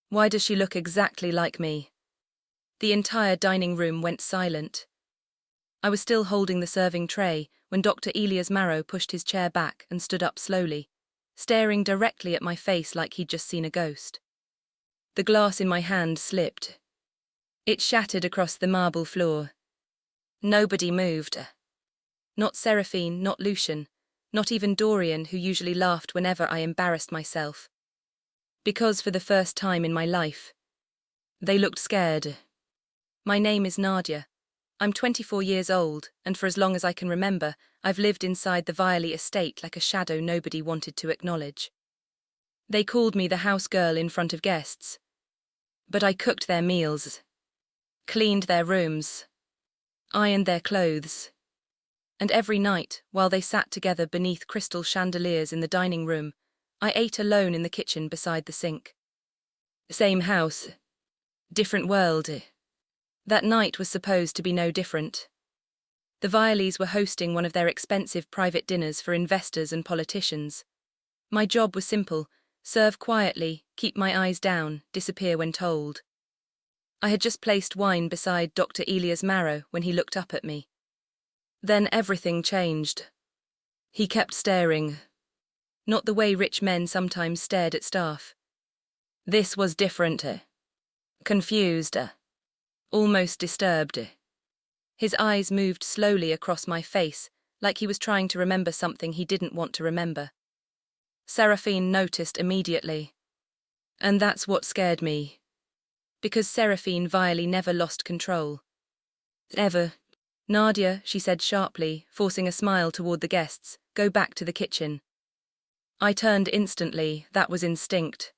Why does she look exactly like me? The entire dining room went silent. I was still holding the serving tray when Dr. Elias Marrow pushed his chair back and stood up slowly, staring directly at my face like he'd just seen a ghost. The glass in my hand slipped. It shattered across the marble floor. Nobody moved. Not Seraphine, not Lucian, not even Dorian, who usually laughed whenever I embarrassed myself. Because for the first time in my life, they looked scared. My name is Nadia. I'm 24 years old, and for as long as I can remember, I've lived inside the Viley estate like a shadow nobody wanted to acknowledge. They called me the house girl in front of guests. But I cooked their meals, cleaned their rooms, ironed their clothes. And every night, while they sat together beneath crystal chandeliers in the dining room, I ate alone in the kitchen beside the sink. Same house, different world. That night was supposed to be no different. The Vileys were hosting one of their expensive private dinners for investors and politicians. My job was simple: serve quietly, keep my eyes down, disappear when told. I had just placed wine beside Dr. Elias Marrow when he looked up at me. Then everything changed. He kept staring. Not the way rich men sometimes stared at staff. This was different. Confused. Almost disturbed. His eyes moved slowly across my face, like he was trying to remember something he didn't want to remember. Seraphine noticed immediately. And that's what scared me. Because Seraphine vilely never lost control. Ever. Nadia, she said sharply, forcing a smile toward the guests, go back to the kitchen. I turned instantly, that was instinct.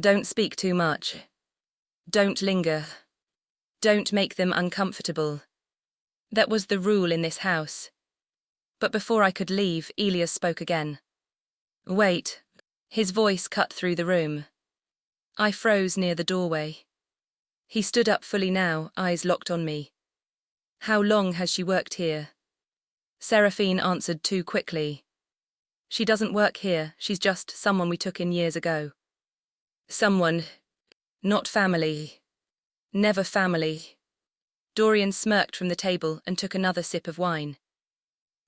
Don't speak too much. Don't linger. Don't make them uncomfortable. That was the rule in this house. But before I could leave, Elias spoke again. Wait. His voice cut through the room. I froze near the doorway. He stood up fully now, eyes locked on me. How long has she worked here? Seraphine answered too quickly. She doesn't work here, she's just someone we took in years ago. Someone. Not family. Never family. Dorian smirked from the table and took another sip of wine.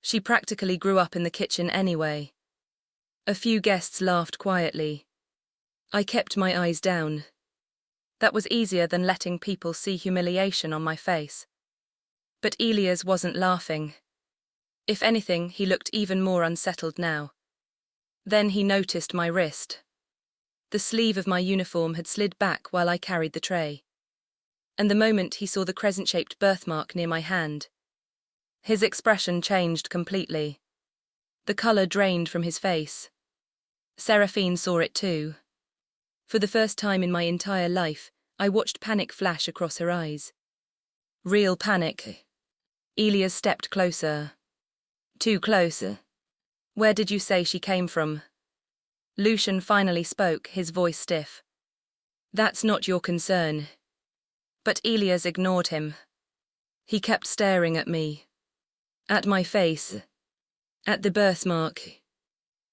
She practically grew up in the kitchen anyway. A few guests laughed quietly. I kept my eyes down. That was easier than letting people see humiliation on my face. But Elias wasn't laughing. If anything, he looked even more unsettled now. Then he noticed my wrist. The sleeve of my uniform had slid back while I carried the tray. And the moment he saw the crescent-shaped birthmark near my hand, his expression changed completely. The color drained from his face. Seraphine saw it too. For the first time in my entire life, I watched panic flash across her eyes. Real panic. Elias stepped closer. Too close. Where did you say she came from? Lucian finally spoke, his voice stiff. That's not your concern. But Elias ignored him. He kept staring at me. At my face. At the birthmark.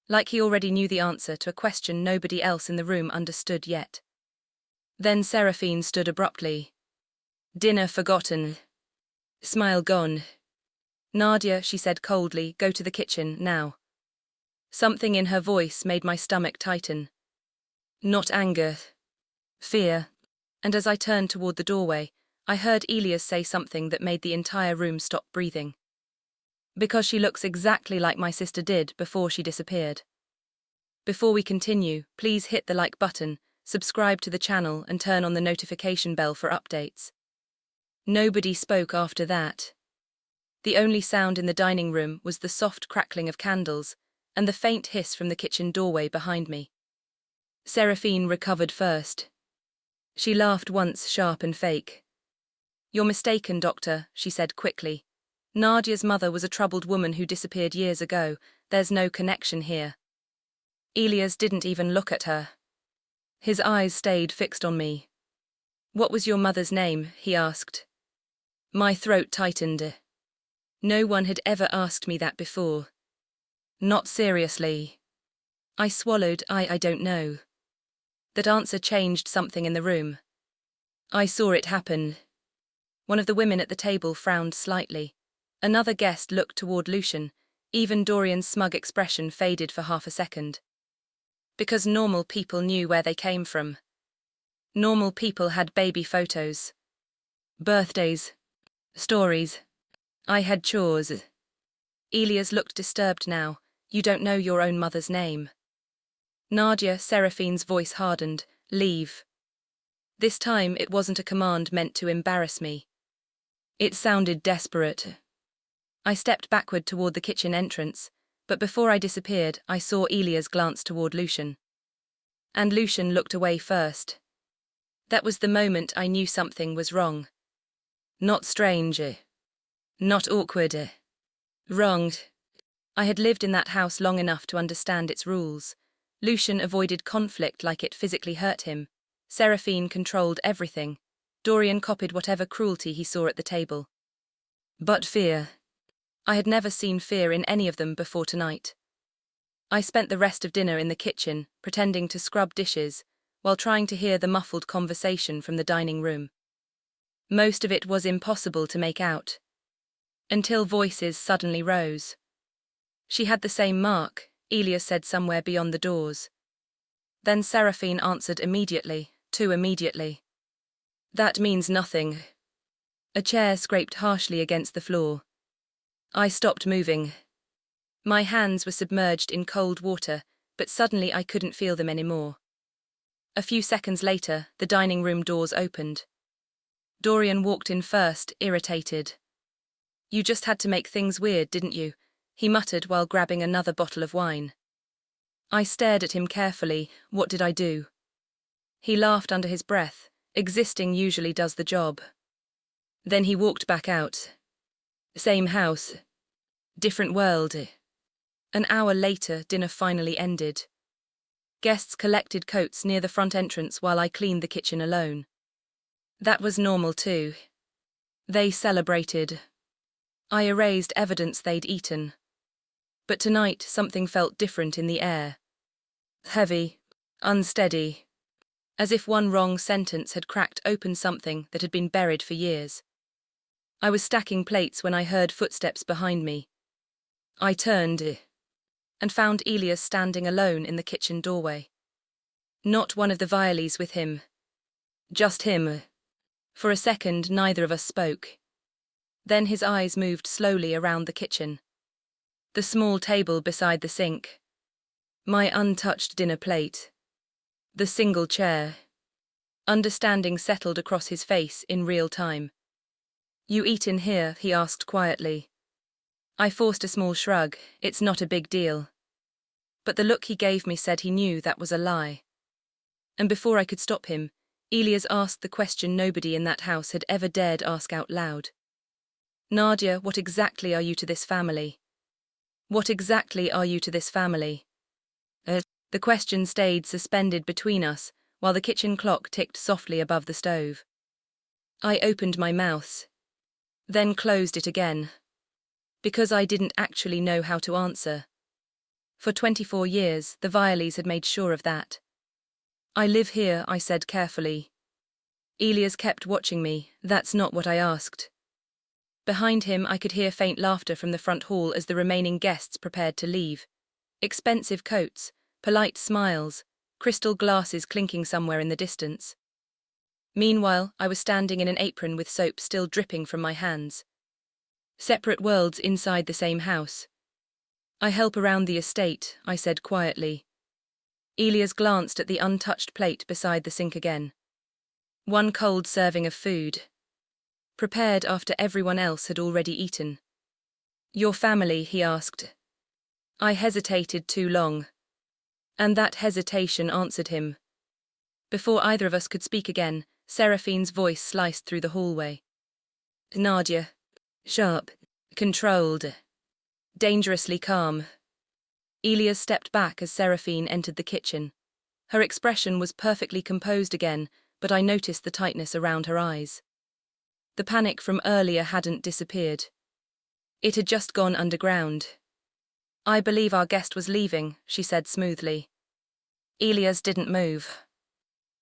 Like he already knew the answer to a question nobody else in the room understood yet. Then Seraphine stood abruptly. Dinner forgotten. Smile gone. Nadia, she said coldly, go to the kitchen, now. Something in her voice made my stomach tighten. Not anger. Fear. And as I turned toward the doorway, I heard Elias say something that made the entire room stop breathing. Because she looks exactly like my sister did before she disappeared. Before we continue, please hit the like button, subscribe to the channel and turn on the notification bell for updates. Nobody spoke after that. The only sound in the dining room was the soft crackling of candles and the faint hiss from the kitchen doorway behind me. Seraphine recovered first. She laughed once, sharp and fake. You're mistaken, doctor, she said quickly. Nadia's mother was a troubled woman who disappeared years ago. There's no connection here. Elias didn't even look at her. His eyes stayed fixed on me. What was your mother's name? He asked. My throat tightened. No one had ever asked me that before. Not seriously. I swallowed, I don't know. That answer changed something in the room. I saw it happen. One of the women at the table frowned slightly. Another guest looked toward Lucian. Even Dorian's smug expression faded for half a second. Because normal people knew where they came from. Normal people had baby photos. Birthdays. Stories. I had chores. Elias looked disturbed now. You don't know your own mother's name. Nadia, Seraphine's voice hardened. Leave. This time it wasn't a command meant to embarrass me. It sounded desperate. I stepped backward toward the kitchen entrance, but before I disappeared, I saw Elias glance toward Lucian. And Lucian looked away first. That was the moment I knew something was wrong. Not strange. Not awkward. Wrong. I had lived in that house long enough to understand its rules. Lucian avoided conflict like it physically hurt him. Seraphine controlled everything. Dorian copied whatever cruelty he saw at the table. But fear. I had never seen fear in any of them before tonight. I spent the rest of dinner in the kitchen, pretending to scrub dishes, while trying to hear the muffled conversation from the dining room. Most of it was impossible to make out. Until voices suddenly rose. She had the same mark, Elias said somewhere beyond the doors. Then Seraphine answered immediately, too immediately. That means nothing. A chair scraped harshly against the floor. I stopped moving. My hands were submerged in cold water, but suddenly I couldn't feel them anymore. A few seconds later, the dining room doors opened. Dorian walked in first, irritated. You just had to make things weird, didn't you? He muttered while grabbing another bottle of wine. I stared at him carefully. What did I do? He laughed under his breath. Existing usually does the job. Then he walked back out. Same house. Different world. An hour later, dinner finally ended. Guests collected coats near the front entrance while I cleaned the kitchen alone. That was normal too. They celebrated. I erased evidence they'd eaten. But tonight something felt different in the air. Heavy, unsteady. As if one wrong sentence had cracked open something that had been buried for years. I was stacking plates when I heard footsteps behind me. I turned and found Elias standing alone in the kitchen doorway. Not one of the Violeys with him. Just him. For a second, neither of us spoke. Then his eyes moved slowly around the kitchen. The small table beside the sink. My untouched dinner plate. The single chair. Understanding settled across his face in real time. You eat in here, he asked quietly. I forced a small shrug. It's not a big deal. But the look he gave me said he knew that was a lie. And before I could stop him, Elias asked the question nobody in that house had ever dared ask out loud. Nadia, what exactly are you to this family? What exactly are you to this family? The question stayed suspended between us, while the kitchen clock ticked softly above the stove. I opened my mouth. Then closed it again. Because I didn't actually know how to answer. For 24 years, the Violeys had made sure of that. I live here, I said carefully. Elias kept watching me. That's not what I asked. Behind him, I could hear faint laughter from the front hall as the remaining guests prepared to leave. Expensive coats, polite smiles, crystal glasses clinking somewhere in the distance. Meanwhile, I was standing in an apron with soap still dripping from my hands. Separate worlds inside the same house. I help around the estate, I said quietly. Elias glanced at the untouched plate beside the sink again. One cold serving of food. Prepared after everyone else had already eaten. Your family, he asked. I hesitated too long. And that hesitation answered him. Before either of us could speak again, Seraphine's voice sliced through the hallway. Nadia. Sharp. Controlled. Dangerously calm. Elias stepped back as Seraphine entered the kitchen. Her expression was perfectly composed again, but I noticed the tightness around her eyes. The panic from earlier hadn't disappeared. It had just gone underground. I believe our guest was leaving, she said smoothly. Elias didn't move.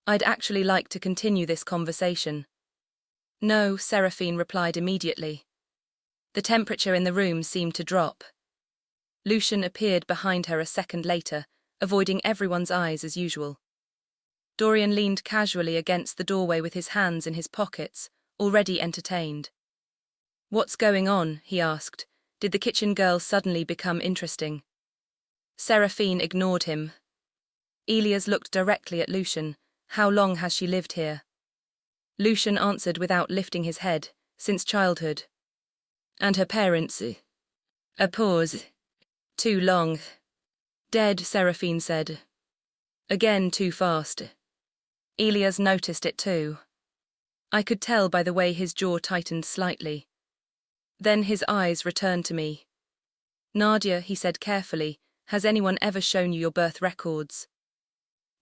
I'd actually like to continue this conversation. No, Seraphine replied immediately. The temperature in the room seemed to drop. Lucian appeared behind her a second later, avoiding everyone's eyes as usual. Dorian leaned casually against the doorway with his hands in his pockets, already entertained. "What's going on?" he asked. Did the kitchen girl suddenly become interesting? Seraphine ignored him. Elias looked directly at Lucian. "How long has she lived here?" Lucian answered without lifting his head. "Since childhood." "And her parents?" A pause. "Too long." "Dead," Seraphine said. Again too fast. Elias noticed it too. I could tell by the way his jaw tightened slightly. Then his eyes returned to me. "Nadia," he said carefully, "has anyone ever shown you your birth records?"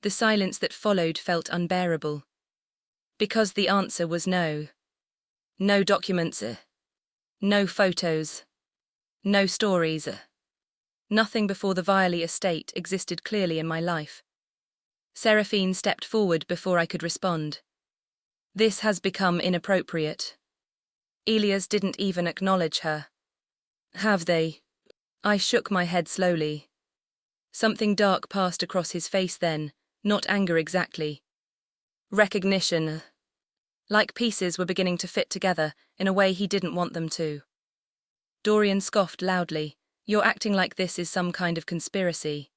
The silence that followed felt unbearable. Because the answer was no. No documents. No photos. No stories. Nothing before the Viley estate existed clearly in my life. Seraphine stepped forward before I could respond. "This has become inappropriate." Elias didn't even acknowledge her. "Have they?" I shook my head slowly. Something dark passed across his face then, not anger exactly. Recognition. Like pieces were beginning to fit together in a way he didn't want them to. Dorian scoffed loudly. "You're acting like this is some kind of conspiracy."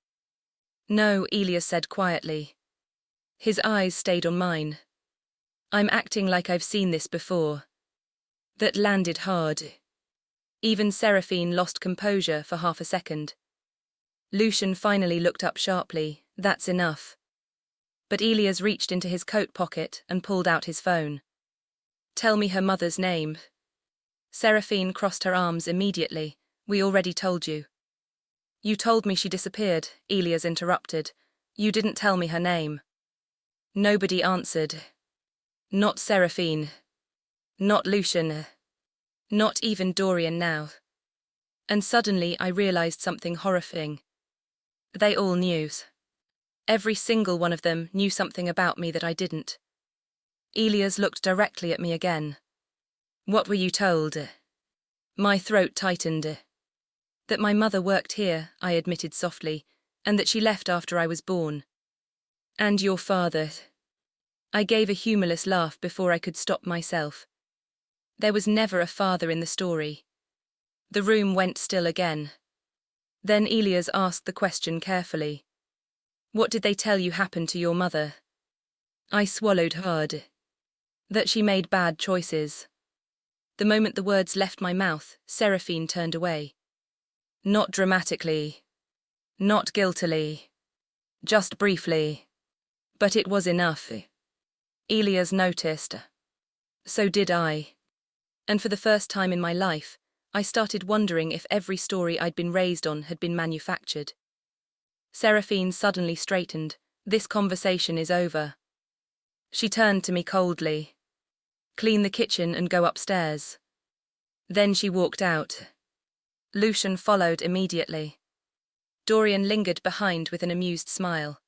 "No," Elias said quietly. His eyes stayed on mine. "I'm acting like I've seen this before." That landed hard. Even Seraphine lost composure for half a second. Lucian finally looked up sharply. "That's enough." But Elias reached into his coat pocket and pulled out his phone. "Tell me her mother's name." Seraphine crossed her arms immediately. "We already told you." "You told me she disappeared," Elias interrupted. "You didn't tell me her name." Nobody answered. Not Seraphine. Not Lucian. Not even Dorian now. And suddenly I realized something horrifying. They all knew. Every single one of them knew something about me that I didn't. Elias looked directly at me again. "What were you told?" My throat tightened. "That my mother worked here," I admitted softly, "and that she left after I was born." "And your father?" I gave a humorless laugh before I could stop myself. There was never a father in the story. The room went still again. Then Elias asked the question carefully. "What did they tell you happened to your mother?" I swallowed hard. That she made bad choices. The moment the words left my mouth, Seraphine turned away. Not dramatically. Not guiltily. Just briefly. But it was enough. Elias noticed. So did I. And for the first time in my life, I started wondering if every story I'd been raised on had been manufactured. Seraphine suddenly straightened. "This conversation is over." She turned to me coldly. "Clean the kitchen and go upstairs." Then she walked out. Lucian followed immediately. Dorian lingered behind with an amused smile.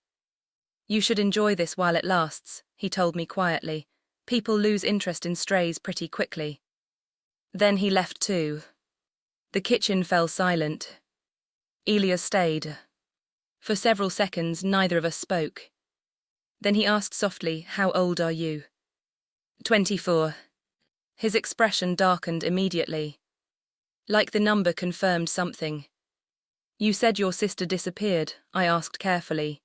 "You should enjoy this while it lasts," he told me quietly. "People lose interest in strays pretty quickly." Then he left too. The kitchen fell silent. Elias stayed. For several seconds, neither of us spoke. Then he asked softly, "How old are you?" 24. His expression darkened immediately. Like the number confirmed something. "You said your sister disappeared," I asked carefully.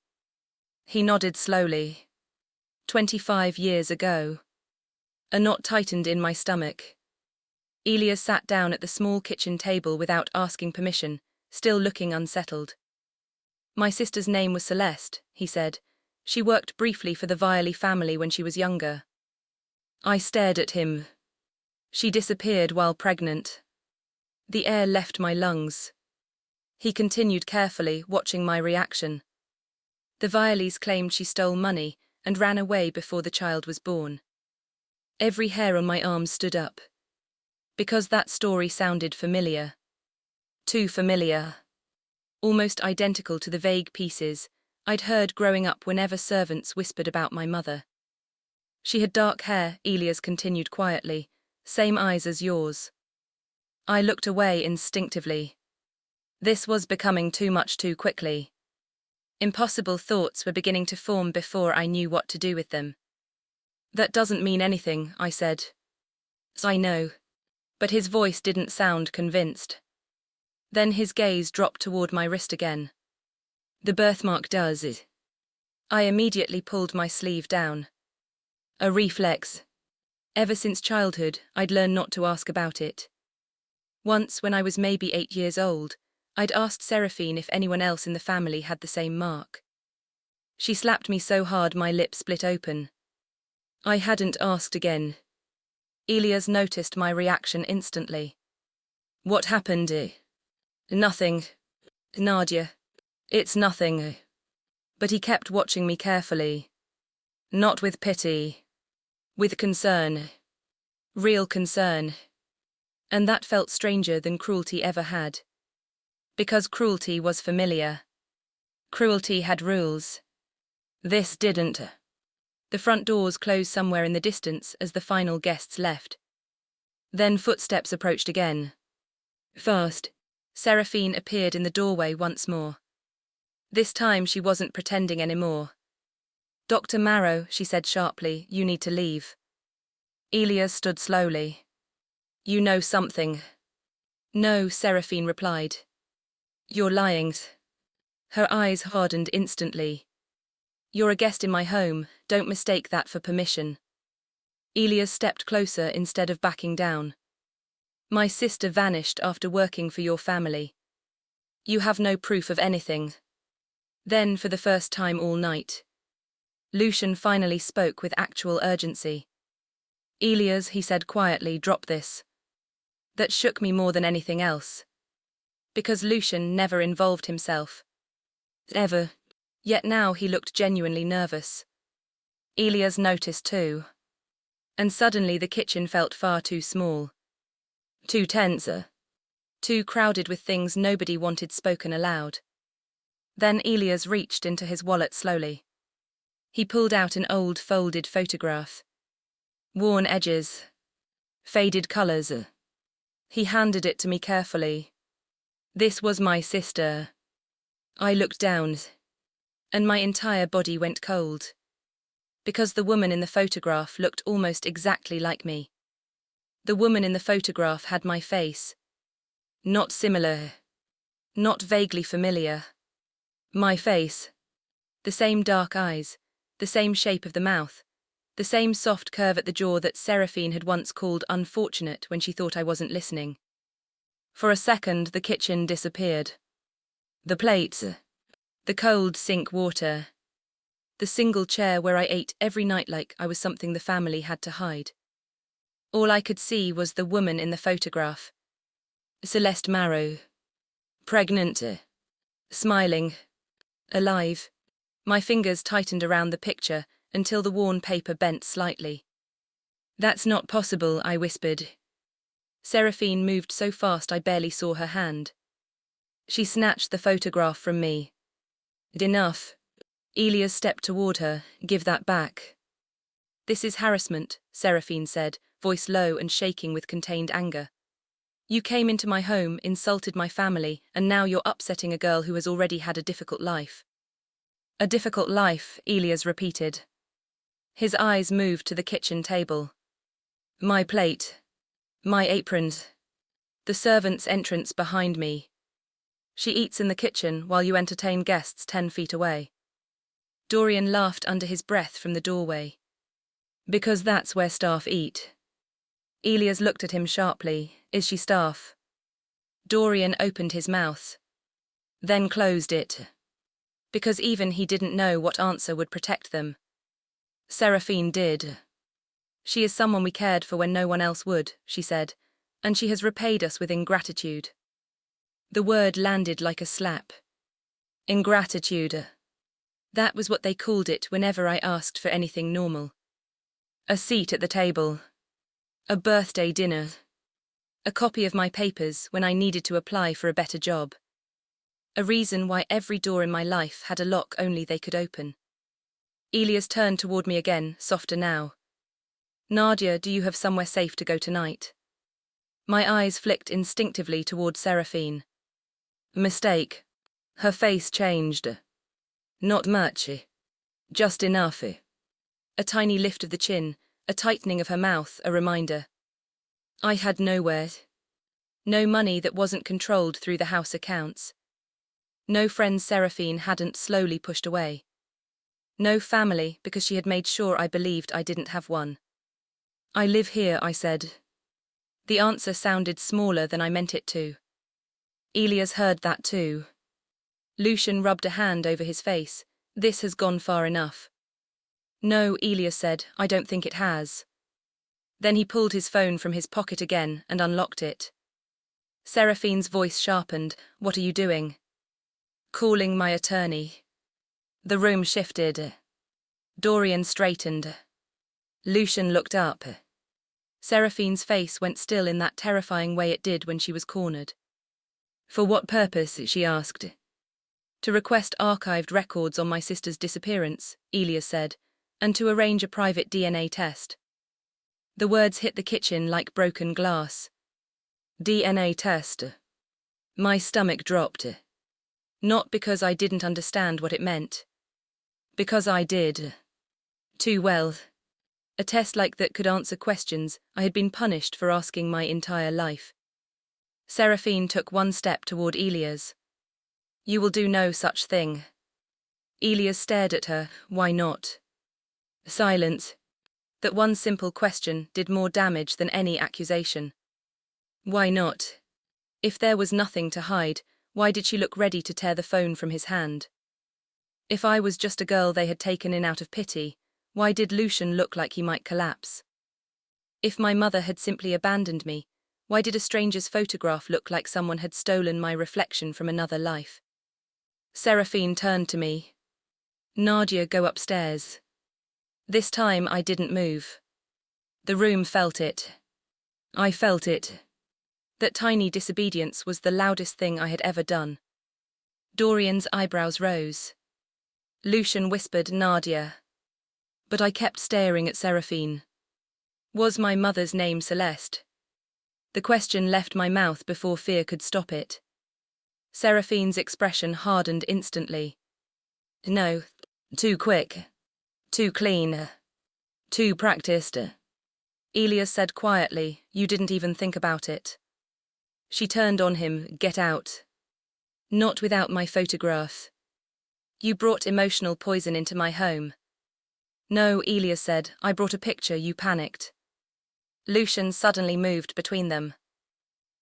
He nodded slowly. 25 years ago. A knot tightened in my stomach. Elias sat down at the small kitchen table without asking permission, still looking unsettled. "My sister's name was Celeste," he said. "She worked briefly for the Viley family when she was younger." I stared at him. "She disappeared while pregnant." The air left my lungs. He continued carefully, watching my reaction. "The Vileys claimed she stole money and ran away before the child was born." Every hair on my arm stood up. Because that story sounded familiar. Too familiar. Almost identical to the vague pieces I'd heard growing up whenever servants whispered about my mother. She had dark hair, Elias continued quietly, same eyes as yours. I looked away instinctively. This was becoming too much too quickly. Impossible thoughts were beginning to form before I knew what to do with them. That doesn't mean anything, I said. I know. But his voice didn't sound convinced. Then his gaze dropped toward my wrist again. The birthmark does it. I immediately pulled my sleeve down. A reflex. Ever since childhood, I'd learned not to ask about it. Once, when I was maybe 8 years old, I'd asked Seraphine if anyone else in the family had the same mark. She slapped me so hard my lips split open. I hadn't asked again. Elias noticed my reaction instantly. What happened? Nothing. Nadia. It's nothing. But he kept watching me carefully. Not with pity. With concern. Real concern. And that felt stranger than cruelty ever had. Because cruelty was familiar. Cruelty had rules. This didn't. The front doors closed somewhere in the distance as the final guests left. Then footsteps approached again. Fast. Seraphine appeared in the doorway once more. This time she wasn't pretending anymore. Dr. Marrow, she said sharply, you need to leave. Elias stood slowly. You know something. No, Seraphine replied. You're lying. Her eyes hardened instantly. You're a guest in my home, don't mistake that for permission. Elias stepped closer instead of backing down. My sister vanished after working for your family. You have no proof of anything. Then, for the first time all night, Lucian finally spoke with actual urgency. Elias, he said quietly, drop this. That shook me more than anything else. Because Lucian never involved himself. Ever. Yet now he looked genuinely nervous. Elias noticed too. And suddenly the kitchen felt far too small. Too tense. Too crowded with things nobody wanted spoken aloud. Then Elias reached into his wallet slowly. He pulled out an old folded photograph. Worn edges. Faded colors. He handed it to me carefully. This was my sister. I looked down, and my entire body went cold. Because the woman in the photograph looked almost exactly like me. The woman in the photograph had my face. Not similar. Not vaguely familiar. My face. The same dark eyes, the same shape of the mouth, the same soft curve at the jaw that Seraphine had once called unfortunate when she thought I wasn't listening. For a second, the kitchen disappeared. The plates. The cold sink water. The single chair where I ate every night like I was something the family had to hide. All I could see was the woman in the photograph. Celeste Marrow. Pregnant. Smiling. Alive. My fingers tightened around the picture until the worn paper bent slightly. That's not possible, I whispered. Seraphine moved so fast I barely saw her hand. She snatched the photograph from me. Enough. Elias stepped toward her. Give that back. This is harassment, Seraphine said, voice low and shaking with contained anger. You came into my home, insulted my family, and now you're upsetting a girl who has already had a difficult life. A difficult life, Elias repeated. His eyes moved to the kitchen table. My plate. My aprons. The servant's entrance behind me. She eats in the kitchen while you entertain guests 10 feet away. Dorian laughed under his breath from the doorway. Because that's where staff eat. Elias looked at him sharply. Is she staff? Dorian opened his mouth. Then closed it. Because even he didn't know what answer would protect them. Seraphine did. She is someone we cared for when no one else would, she said, and she has repaid us with ingratitude. The word landed like a slap. Ingratitude. That was what they called it whenever I asked for anything normal. A seat at the table. A birthday dinner. A copy of my papers when I needed to apply for a better job. A reason why every door in my life had a lock only they could open. Elias turned toward me again, softer now. Nadia, do you have somewhere safe to go tonight? My eyes flicked instinctively toward Seraphine. Mistake. Her face changed. Not much. Just enough. A tiny lift of the chin, a tightening of her mouth, a reminder. I had nowhere. No money that wasn't controlled through the house accounts. No friends Seraphine hadn't slowly pushed away. No family because she had made sure I believed I didn't have one. I live here, I said. The answer sounded smaller than I meant it to. Elias heard that too. Lucian rubbed a hand over his face. This has gone far enough. No, Elias said, I don't think it has. Then he pulled his phone from his pocket again and unlocked it. Seraphine's voice sharpened. What are you doing? Calling my attorney. The room shifted. Dorian straightened. Lucian looked up. Seraphine's face went still in that terrifying way it did when she was cornered. For what purpose, she asked. To request archived records on my sister's disappearance, Elias said, and to arrange a private DNA test. The words hit the kitchen like broken glass. DNA test. My stomach dropped. Not because I didn't understand what it meant. Because I did. Too well. A test like that could answer questions I had been punished for asking my entire life. Seraphine took one step toward Elias. You will do no such thing. Elias stared at her. Why not? Silence. That one simple question did more damage than any accusation. Why not? If there was nothing to hide, why did she look ready to tear the phone from his hand? If I was just a girl they had taken in out of pity, why did Lucian look like he might collapse? If my mother had simply abandoned me, why did a stranger's photograph look like someone had stolen my reflection from another life? Seraphine turned to me. Nadia, go upstairs. This time I didn't move. The room felt it. I felt it. That tiny disobedience was the loudest thing I had ever done. Dorian's eyebrows rose. Lucian whispered, Nadia. But I kept staring at Seraphine. Was my mother's name Celeste? The question left my mouth before fear could stop it. Seraphine's expression hardened instantly. No, too quick. Too clean. Too practiced. Elias said quietly, you didn't even think about it. She turned on him, get out. Not without my photograph. You brought emotional poison into my home. No, Elias said, I brought a picture, you panicked. Lucian suddenly moved between them.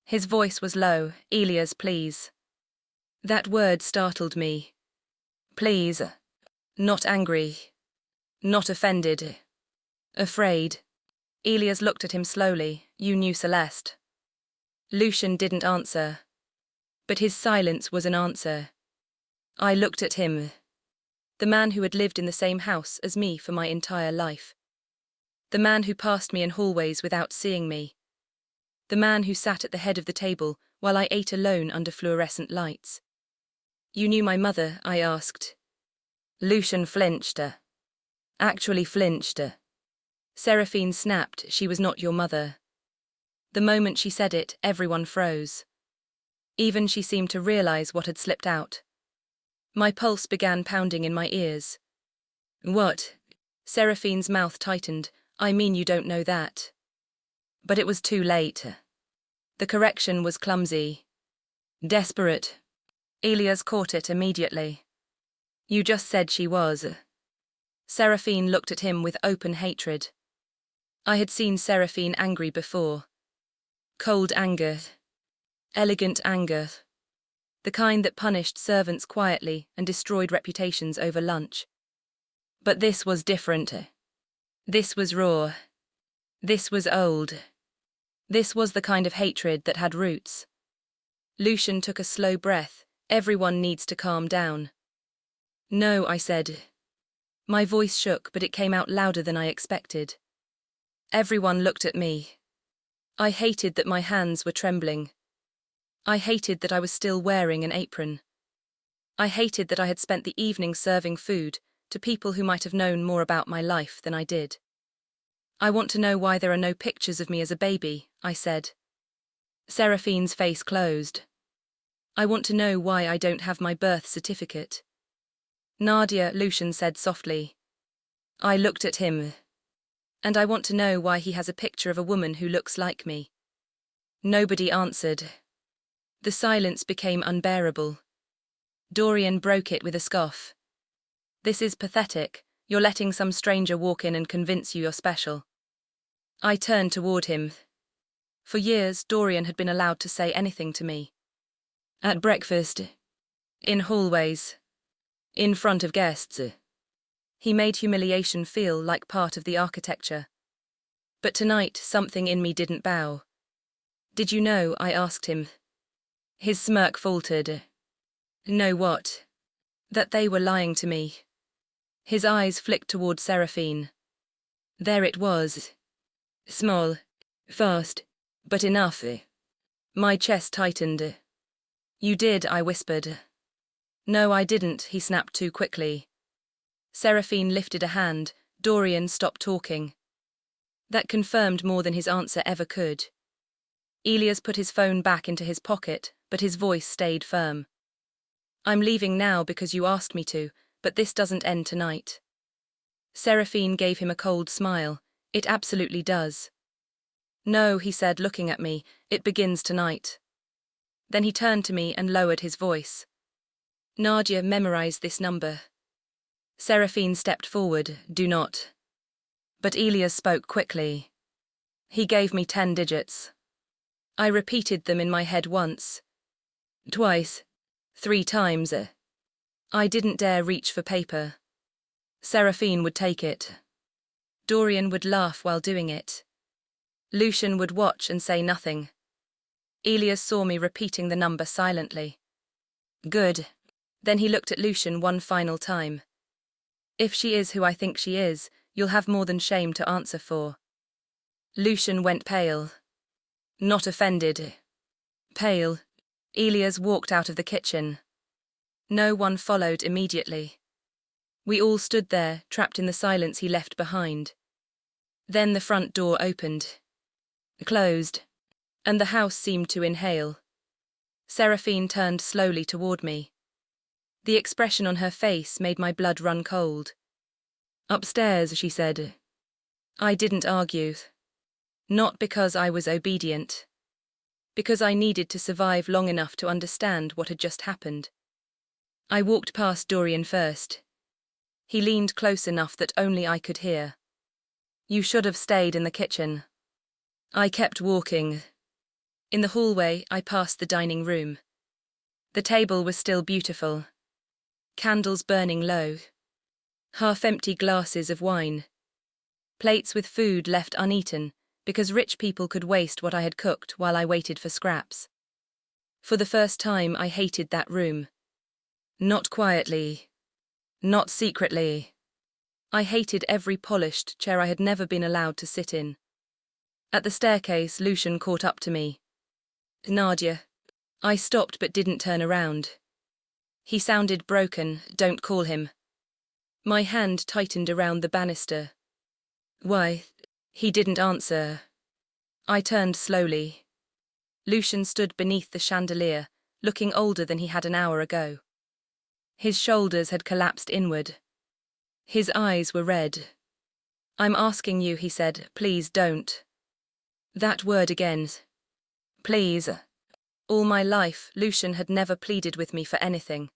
His voice was low, Elias, please. That word startled me. Please. Not angry. Not offended. Afraid. Elias looked at him slowly. You knew Celeste. Lucian didn't answer. But his silence was an answer. I looked at him. The man who had lived in the same house as me for my entire life. The man who passed me in hallways without seeing me. The man who sat at the head of the table while I ate alone under fluorescent lights. You knew my mother, I asked. Lucian flinched. Actually flinched. Seraphine snapped, she was not your mother. The moment she said it, everyone froze. Even she seemed to realize what had slipped out. My pulse began pounding in my ears. What? Seraphine's mouth tightened. I mean you don't know that. But it was too late. The correction was clumsy. Desperate. Elias caught it immediately. You just said she was. Seraphine looked at him with open hatred. I had seen Seraphine angry before. Cold anger. Elegant anger. The kind that punished servants quietly and destroyed reputations over lunch. But this was different. This was raw. This was old. This was the kind of hatred that had roots. Lucian took a slow breath. Everyone needs to calm down. No, I said. My voice shook, but it came out louder than I expected. Everyone looked at me. I hated that my hands were trembling. I hated that I was still wearing an apron. I hated that I had spent the evening serving food to people who might have known more about my life than I did. I want to know why there are no pictures of me as a baby, I said. Seraphine's face closed. I want to know why I don't have my birth certificate. Nadia, Lucian said softly. I looked at him. And I want to know why he has a picture of a woman who looks like me. Nobody answered. The silence became unbearable. Dorian broke it with a scoff. This is pathetic. You're letting some stranger walk in and convince you you're special. I turned toward him. For years, Dorian had been allowed to say anything to me. At breakfast, in hallways, in front of guests. He made humiliation feel like part of the architecture. But tonight, something in me didn't bow. Did you know? I asked him. His smirk faltered. Know what? That they were lying to me. His eyes flicked toward Seraphine. There it was. Small, fast, but enough. My chest tightened. You did, I whispered. No, I didn't, he snapped too quickly. Seraphine lifted a hand. Dorian stopped talking. That confirmed more than his answer ever could. Elias put his phone back into his pocket, but his voice stayed firm. I'm leaving now because you asked me to, but this doesn't end tonight. Seraphine gave him a cold smile. It absolutely does. No, he said, looking at me, it begins tonight. Then he turned to me and lowered his voice. Nadia, memorize this number. Seraphine stepped forward. Do not. But Elias spoke quickly. He gave me 10 digits. I repeated them in my head once. Twice. 3 times. I didn't dare reach for paper. Seraphine would take it. Dorian would laugh while doing it. Lucian would watch and say nothing. Elias saw me repeating the number silently. Good. Then he looked at Lucian one final time. If she is who I think she is, you'll have more than shame to answer for. Lucian went pale. Not offended. Pale. Elias walked out of the kitchen. No one followed immediately. We all stood there, trapped in the silence he left behind. Then the front door opened. Closed. And the house seemed to inhale. Seraphine turned slowly toward me. The expression on her face made my blood run cold. Upstairs, she said. I didn't argue. Not because I was obedient. Because I needed to survive long enough to understand what had just happened. I walked past Dorian first. He leaned close enough that only I could hear. You should have stayed in the kitchen. I kept walking. In the hallway, I passed the dining room. The table was still beautiful. Candles burning low. Half-empty glasses of wine. Plates with food left uneaten, because rich people could waste what I had cooked while I waited for scraps. For the first time, I hated that room. Not quietly. Not secretly. I hated every polished chair I had never been allowed to sit in. At the staircase, Lucian caught up to me. Nadia. I stopped but didn't turn around. He sounded broken. Don't call him. My hand tightened around the banister. Why? He didn't answer. I turned slowly. Lucian stood beneath the chandelier, looking older than he had an hour ago. His shoulders had collapsed inward. His eyes were red. I'm asking you, he said, please don't. That word again. Please. All my life, Lucian had never pleaded with me for anything.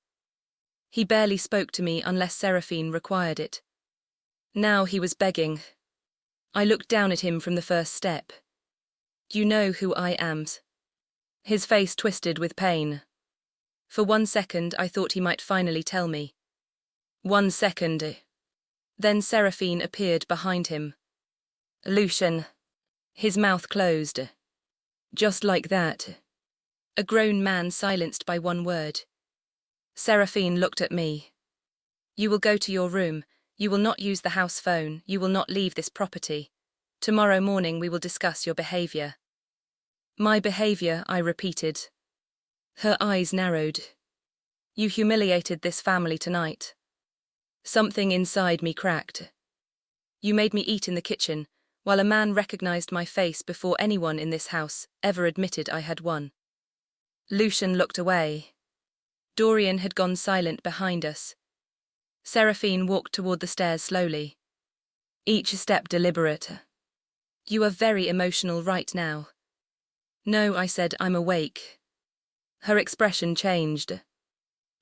He barely spoke to me unless Seraphine required it. Now he was begging. I looked down at him from the first step. You know who I am. His face twisted with pain. For 1 second, I thought he might finally tell me. 1 second. Then Seraphine appeared behind him. Lucian. His mouth closed. Just like that. A grown man silenced by one word. Seraphine looked at me. You will go to your room. You will not use the house phone. You will not leave this property. Tomorrow morning we will discuss your behavior. My behavior, I repeated. Her eyes narrowed. You humiliated this family tonight. Something inside me cracked. You made me eat in the kitchen, while a man recognized my face before anyone in this house ever admitted I had won. Lucian looked away. Dorian had gone silent behind us. Seraphine walked toward the stairs slowly. Each step deliberate. You are very emotional right now. No, I said, I'm awake. Her expression changed.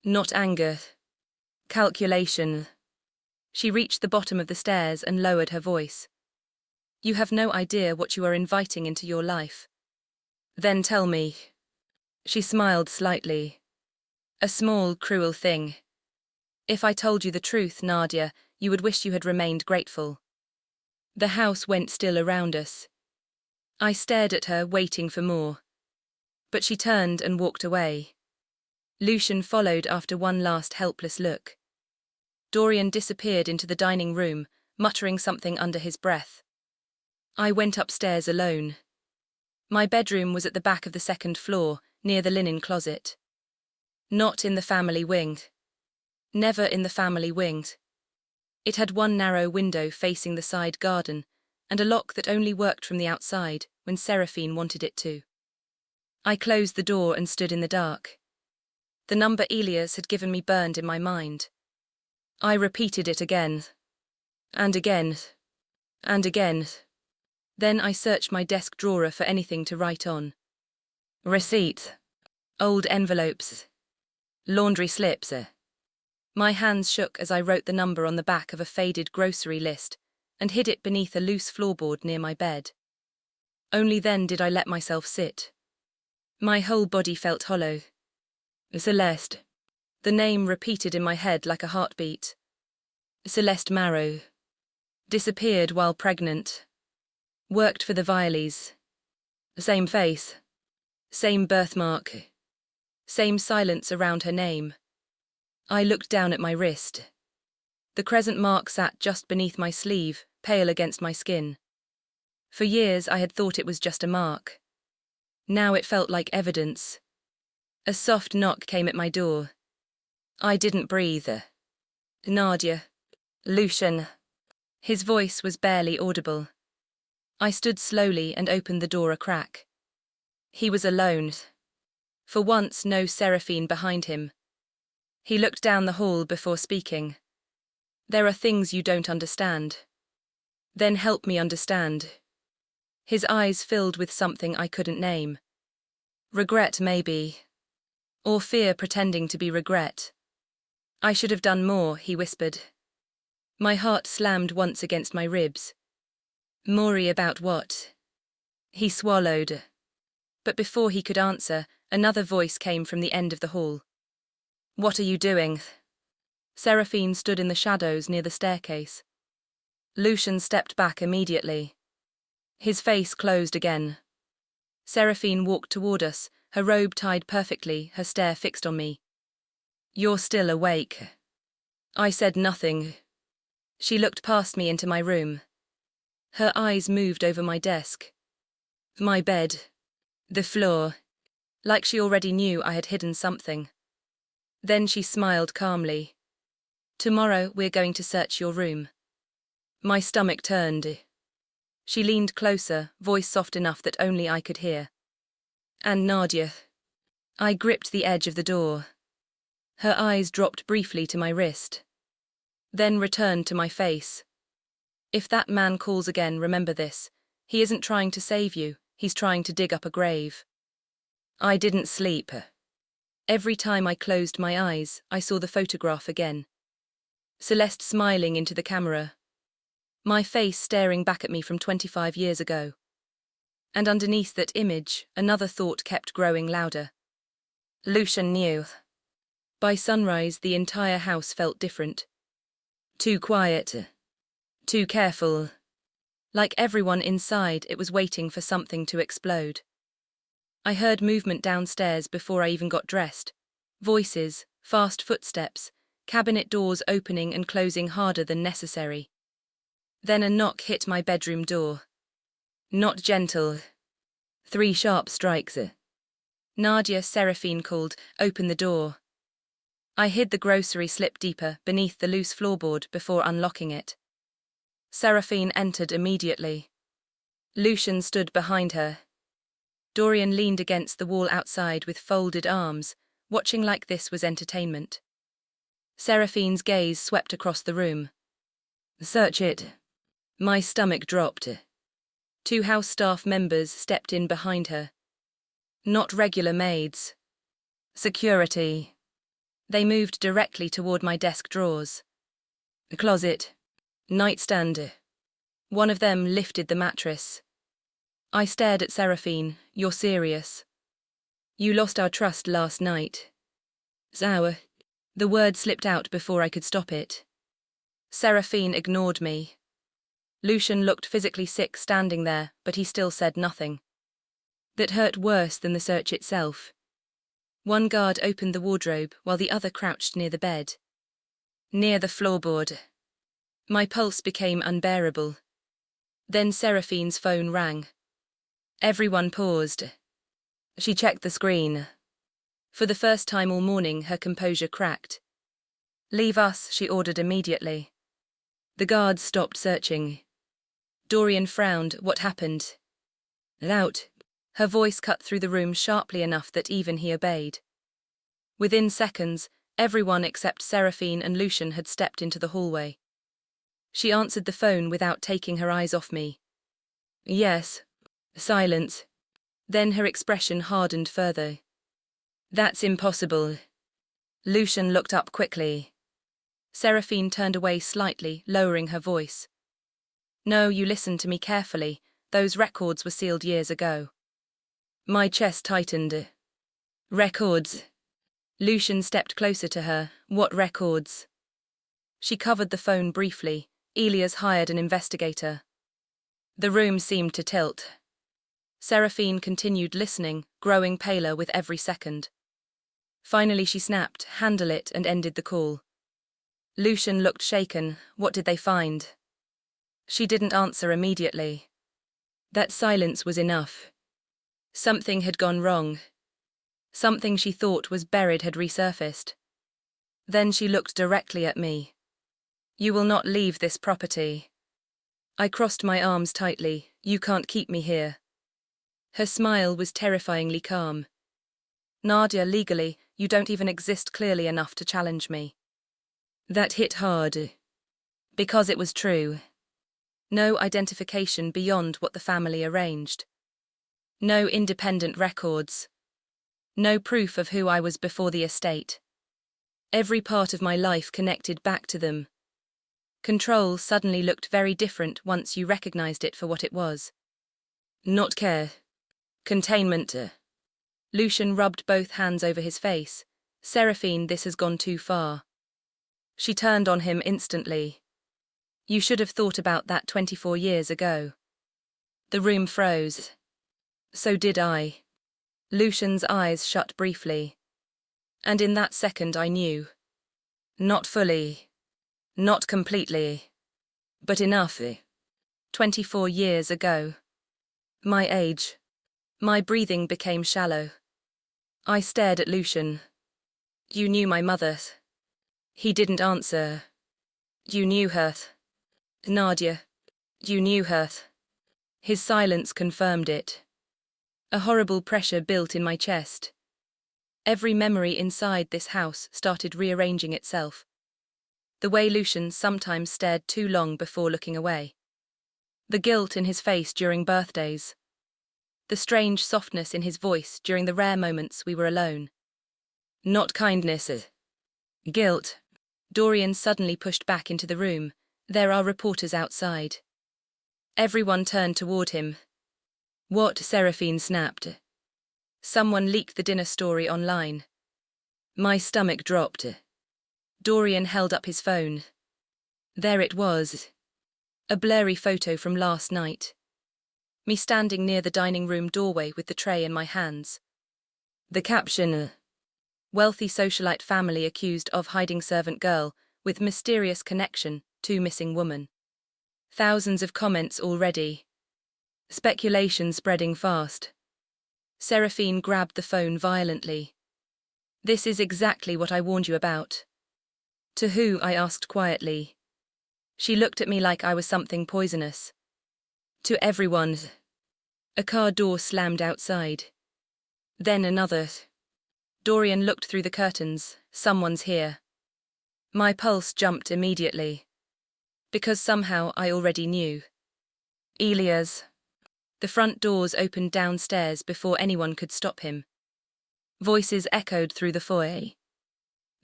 Not anger. Calculation. She reached the bottom of the stairs and lowered her voice. You have no idea what you are inviting into your life. Then tell me. She smiled slightly. A small, cruel thing. If I told you the truth, Nadia, you would wish you had remained grateful. The house went still around us. I stared at her, waiting for more. But she turned and walked away. Lucian followed after one last helpless look. Dorian disappeared into the dining room, muttering something under his breath. I went upstairs alone. My bedroom was at the back of the second floor, near the linen closet. Not in the family wing. Never in the family wing. It had one narrow window facing the side garden, and a lock that only worked from the outside when Seraphine wanted it to. I closed the door and stood in the dark. The number Elias had given me burned in my mind. I repeated it again. And again. And again. Then I searched my desk drawer for anything to write on. Receipts. Old envelopes. Laundry slips. My hands shook as I wrote the number on the back of a faded grocery list and hid it beneath a loose floorboard near my bed. Only then did I let myself sit. My whole body felt hollow. Celeste. The name repeated in my head like a heartbeat. Celeste Marrow. Disappeared while pregnant. Worked for the Vileys. Same face. Same birthmark. Same silence around her name. I looked down at my wrist. The crescent mark sat just beneath my sleeve, pale against my skin. For years I had thought it was just a mark. Now it felt like evidence. A soft knock came at my door. I didn't breathe. Nadia. Lucian. His voice was barely audible. I stood slowly and opened the door a crack. He was alone. For once, no Seraphine behind him. He looked down the hall before speaking. There are things you don't understand. Then help me understand. His eyes filled with something I couldn't name. Regret, maybe. Or fear pretending to be regret. I should have done more, he whispered. My heart slammed once against my ribs. Maury about what? He swallowed. But before he could answer, another voice came from the end of the hall. What are you doing? Seraphine stood in the shadows near the staircase. Lucian stepped back immediately. His face closed again. Seraphine walked toward us, her robe tied perfectly, her stare fixed on me. You're still awake. I said nothing. She looked past me into my room. Her eyes moved over my desk. My bed. The floor. Like she already knew I had hidden something. Then she smiled calmly. Tomorrow we're going to search your room. My stomach turned. She leaned closer, voice soft enough that only I could hear. And Nadia. I gripped the edge of the door. Her eyes dropped briefly to my wrist. Then returned to my face. If that man calls again, remember this. He isn't trying to save you, he's trying to dig up a grave. I didn't sleep. Every time I closed my eyes, I saw the photograph again. Celeste smiling into the camera. My face staring back at me from 25 years ago. And underneath that image, another thought kept growing louder. Lucian knew. By sunrise, the entire house felt different. Too quiet. Too careful. Like everyone inside, it was waiting for something to explode. I heard movement downstairs before I even got dressed. Voices, fast footsteps, cabinet doors opening and closing harder than necessary. Then a knock hit my bedroom door. Not gentle. 3 sharp strikes. Nadia, Seraphine called, open the door. I hid the grocery slip deeper beneath the loose floorboard before unlocking it. Seraphine entered immediately. Lucian stood behind her. Dorian leaned against the wall outside with folded arms, watching like this was entertainment. Seraphine's gaze swept across the room. "Search it." My stomach dropped. 2 house staff members stepped in behind her. Not regular maids. Security. They moved directly toward my desk drawers. Closet. Nightstand. One of them lifted the mattress. I stared at Seraphine. "You're serious? You lost our trust last night." "Sour." The word slipped out before I could stop it. Seraphine ignored me. Lucian looked physically sick standing there, but he still said nothing. That hurt worse than the search itself. One guard opened the wardrobe while the other crouched near the bed. Near the floorboard. My pulse became unbearable. Then Seraphine's phone rang. Everyone paused. She checked the screen. For the first time all morning, her composure cracked. "Leave us," she ordered immediately. The guards stopped searching. Dorian frowned. "What happened?" "Out." Her voice cut through the room sharply enough that even he obeyed. Within seconds, everyone except Seraphine and Lucian had stepped into the hallway. She answered the phone without taking her eyes off me. "Yes." Silence. Then her expression hardened further. "That's impossible." Lucian looked up quickly. Seraphine turned away slightly, lowering her voice. "No, you listened to me carefully. Those records were sealed years ago." My chest tightened. "Records?" Lucian stepped closer to her. "What records?" She covered the phone briefly. "Elia's hired an investigator." The room seemed to tilt. Seraphine continued listening, growing paler with every second. Finally she snapped, "Handle it," and ended the call. Lucian looked shaken. "What did they find?" She didn't answer immediately. That silence was enough. Something had gone wrong. Something she thought was buried had resurfaced. Then she looked directly at me. "You will not leave this property." I crossed my arms tightly. "You can't keep me here." Her smile was terrifyingly calm. "Nadia, legally, you don't even exist clearly enough to challenge me." That hit hard. Because it was true. No identification beyond what the family arranged. No independent records. No proof of who I was before the estate. Every part of my life connected back to them. Control suddenly looked very different once you recognized it for what it was. Not care. Containment. Lucian rubbed both hands over his face. "Seraphine, this has gone too far." She turned on him instantly. "You should have thought about that 24 years ago." The room froze. So did I. Lucian's eyes shut briefly. And in that second I knew. Not fully. Not completely. But enough. 24 years ago. My age. My breathing became shallow. I stared at Lucian. "You knew my mother." He didn't answer. "You knew her." "Nadia. You knew her." His silence confirmed it. A horrible pressure built in my chest. Every memory inside this house started rearranging itself. The way Lucian sometimes stared too long before looking away. The guilt in his face during birthdays. The strange softness in his voice during the rare moments we were alone. Not kindness. Guilt. Dorian suddenly pushed back into the room. "There are reporters outside." Everyone turned toward him. "What?" Seraphine snapped. "Someone leaked the dinner story online." My stomach dropped. Dorian held up his phone. There it was. A blurry photo from last night. Me standing near the dining room doorway with the tray in my hands. The caption: "Wealthy socialite family accused of hiding servant girl with mysterious connection to missing woman." Thousands of comments already. Speculation spreading fast. Seraphine grabbed the phone violently. This is exactly what I warned you about. To who? I asked quietly. She looked at me like I was something poisonous. To everyone. A car door slammed outside. Then another. Dorian looked through the curtains. Someone's here. My pulse jumped immediately. Because somehow I already knew. Elias. The front doors opened downstairs before anyone could stop him. Voices echoed through the foyer.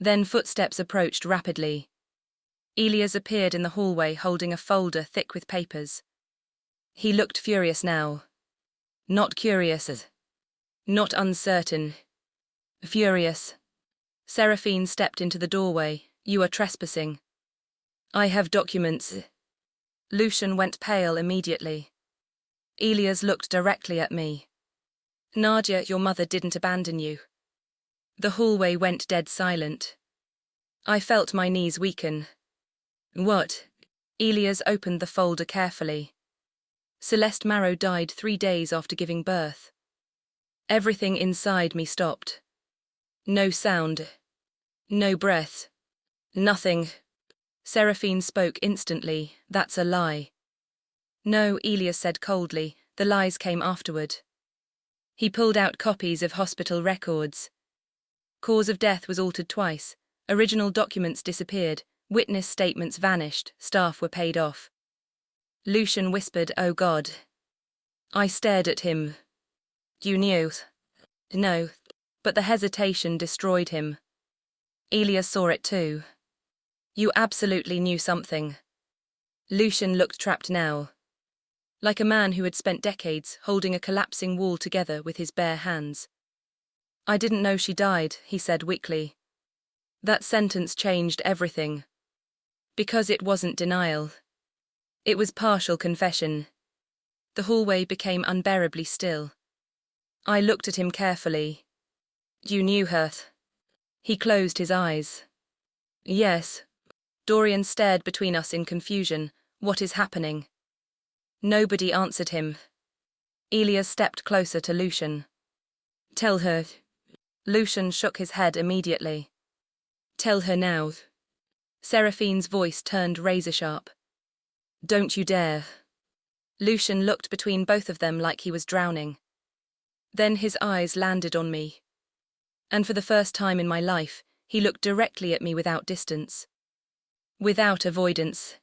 Then footsteps approached rapidly. Elias appeared in the hallway holding a folder thick with papers. He looked furious now. Not curious. Not uncertain. Furious. Seraphine stepped into the doorway. You are trespassing. I have documents. Lucian went pale immediately. Elias looked directly at me. Nadia, your mother didn't abandon you. The hallway went dead silent. I felt my knees weaken. What? Elias opened the folder carefully. Celeste Marrow died 3 days after giving birth. Everything inside me stopped. No sound. No breath. Nothing. Seraphine spoke instantly. That's a lie. No, Elias said coldly. The lies came afterward. He pulled out copies of hospital records. Cause of death was altered twice. Original documents disappeared. Witness statements vanished. Staff were paid off. Lucian whispered, "Oh God." I stared at him. You knew? No. But the hesitation destroyed him. Elias saw it too. You absolutely knew something. Lucian looked trapped now. Like a man who had spent decades holding a collapsing wall together with his bare hands. I didn't know she died, he said weakly. That sentence changed everything. Because it wasn't denial. It was partial confession. The hallway became unbearably still. I looked at him carefully. You knew her. He closed his eyes. Yes. Dorian stared between us in confusion. What is happening? Nobody answered him. Elias stepped closer to Lucian. Tell her. Lucian shook his head immediately. Tell her now. Seraphine's voice turned razor-sharp. Don't you dare. Lucian looked between both of them like he was drowning. Then his eyes landed on me. And for the first time in my life, he looked directly at me without distance. Without avoidance.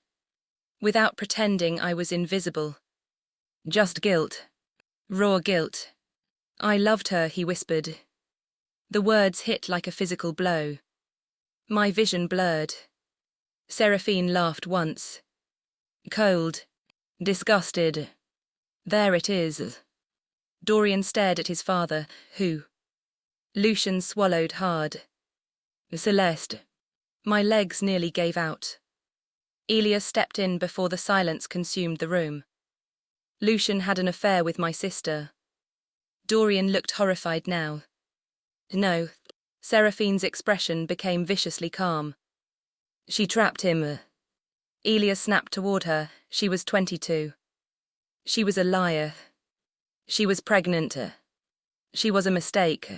Without pretending I was invisible. Just guilt. Raw guilt. I loved her, he whispered. The words hit like a physical blow. My vision blurred. Seraphine laughed once. Cold. Disgusted. There it is. Dorian stared at his father, who? Lucian swallowed hard. Celeste. My legs nearly gave out. Elias stepped in before the silence consumed the room. Lucian had an affair with my sister. Dorian looked horrified now. No. Seraphine's expression became viciously calm. She trapped him. Elias snapped toward her. She was 22. She was a liar. She was pregnant. She was a mistake.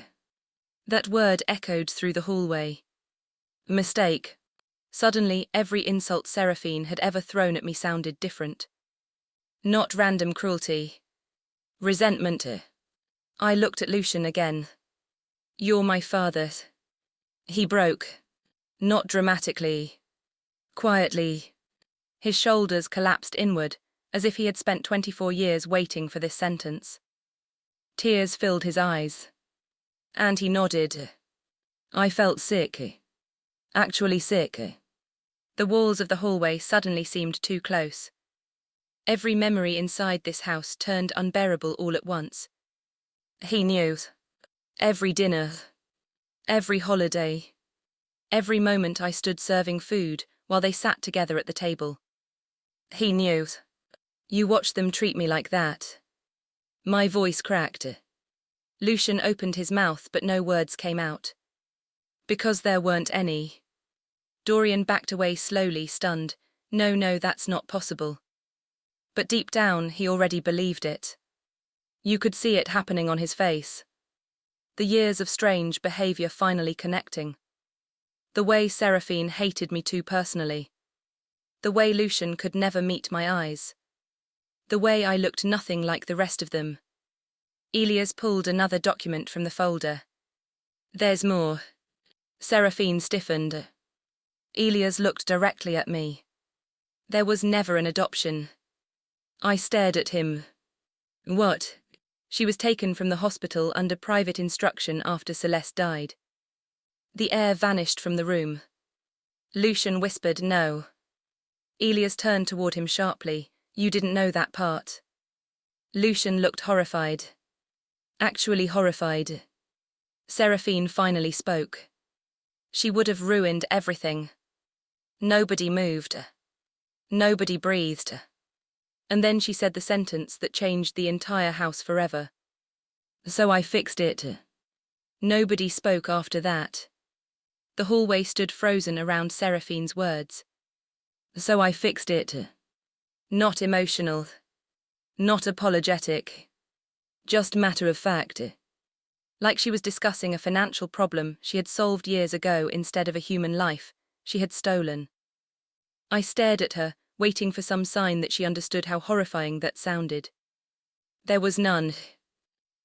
That word echoed through the hallway. Mistake. Suddenly, every insult Seraphine had ever thrown at me sounded different. Not random cruelty. Resentment. I looked at Lucian again. You're my father. He broke. Not dramatically. Quietly. His shoulders collapsed inward, as if he had spent 24 years waiting for this sentence. Tears filled his eyes. And he nodded. I felt sick. Actually sick. The walls of the hallway suddenly seemed too close. Every memory inside this house turned unbearable all at once. He knew. Every dinner. Every holiday. Every moment I stood serving food while they sat together at the table. He knew. You watched them treat me like that. My voice cracked. Lucian opened his mouth but no words came out. Because there weren't any. Dorian backed away slowly, stunned. No, that's not possible. But deep down, he already believed it. You could see it happening on his face. The years of strange behavior finally connecting. The way Seraphine hated me too personally. The way Lucian could never meet my eyes. The way I looked nothing like the rest of them. Elias pulled another document from the folder. There's more. Seraphine stiffened. Elias looked directly at me. There was never an adoption. I stared at him. What? She was taken from the hospital under private instruction after Celeste died. The air vanished from the room. Lucian whispered no. Elias turned toward him sharply. You didn't know that part. Lucian looked horrified. Actually horrified. Seraphine finally spoke. She would have ruined everything. Nobody moved. Nobody breathed. And then she said the sentence that changed the entire house forever. So I fixed it. Nobody spoke after that. The hallway stood frozen around Seraphine's words. So I fixed it. Not emotional. Not apologetic. Just matter of fact. Like she was discussing a financial problem she had solved years ago instead of a human life she had stolen. I stared at her, waiting for some sign that she understood how horrifying that sounded. There was none.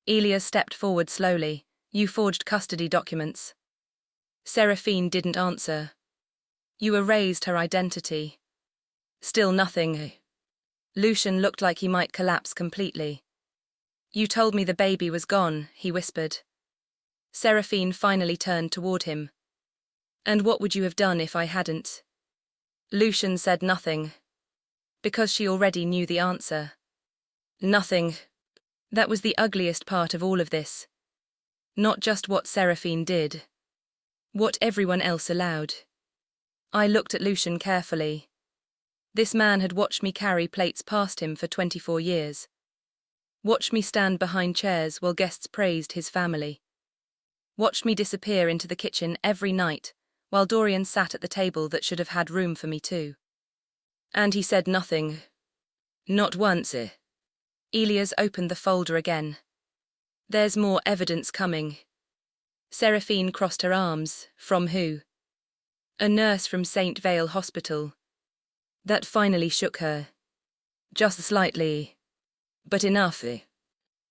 Elias stepped forward slowly. You forged custody documents. Seraphine didn't answer. You erased her identity. Still nothing. Lucian looked like he might collapse completely. You told me the baby was gone, he whispered. Seraphine finally turned toward him. And what would you have done if I hadn't? Lucian said nothing. Because she already knew the answer. Nothing. That was the ugliest part of all of this. Not just what Seraphine did. What everyone else allowed. I looked at Lucian carefully. This man had watched me carry plates past him for 24 years. Watched me stand behind chairs while guests praised his family. Watched me disappear into the kitchen every night, while Dorian sat at the table that should have had room for me too. And he said nothing. Not once. Elias opened the folder again. There's more evidence coming. Seraphine crossed her arms. From who? A nurse from St. Vale Hospital. That finally shook her. Just slightly. But enough.